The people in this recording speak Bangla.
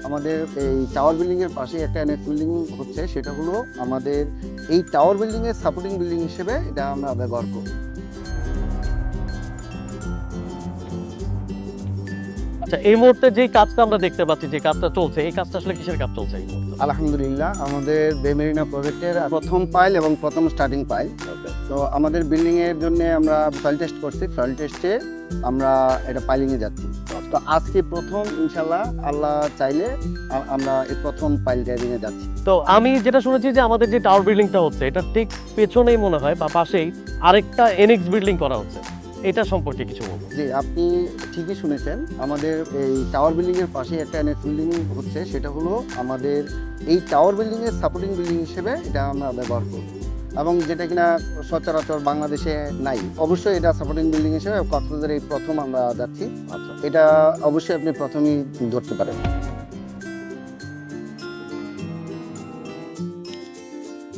আমাদের এই টাওয়ার বিল্ডিং এর পাশে একটা অ্যানেক্স বিল্ডিং হচ্ছে, সেটা হলো আমাদের এই টাওয়ার বিল্ডিং এর সাপোর্টিং বিল্ডিং হিসেবে এটা আমরা ব্যবহার করি। আচ্ছা, এই মুহূর্তে যে কাজটা আমরা দেখতে পাচ্ছি, যে কাজটা চলছে, এই কাজটা আসলে কিসের কাজ চলছে এই মুহূর্তে? আলহামদুলিল্লাহ, আমাদের বেমেরিনা প্রজেক্টের প্রথম পাইল এবং প্রথম স্টার্টিং পাইল। তো আমাদের বিল্ডিং এর জন্য আমরা সয়েল টেস্ট করছি, সয়েল টেস্টে আমরা এটা পাইলিং এ যাচ্ছি। তো আজকে প্রথম ইনশাল্লাহ আল্লাহ চাইলে আমরা এই প্রথম পাইল ড্রাইভিং এ যাচ্ছি। তো আমি যেটা শুনেছি যে আমাদের যে টাওয়ার বিল্ডিংটা হচ্ছে, এটা ঠিক পেছনেই মনে হয় বা পাশেই আরেকটা এনএক্স বিল্ডিং করা হচ্ছে, এটা সম্পর্কে কিছু বলুন। জি, আপনি ঠিকই শুনেছেন, আমাদের এই টাওয়ার বিল্ডিং এর পাশে একটা অ্যানেক্স বিল্ডিং হচ্ছে, সেটা হলো আমাদের এই টাওয়ার বিল্ডিং এর সাপোর্টিং বিল্ডিং হিসেবে এটা আমরা ব্যবহার করব, এবং যেটা কিনা সচরাচর বাংলাদেশে নাই। অবশ্যই এটা সাপোর্টিং বিল্ডিং হিসেবে কক্সবাজারে এই প্রথম আমরা যাচ্ছি। আচ্ছা, এটা অবশ্যই আপনি প্রথমেই ধরতে পারেন।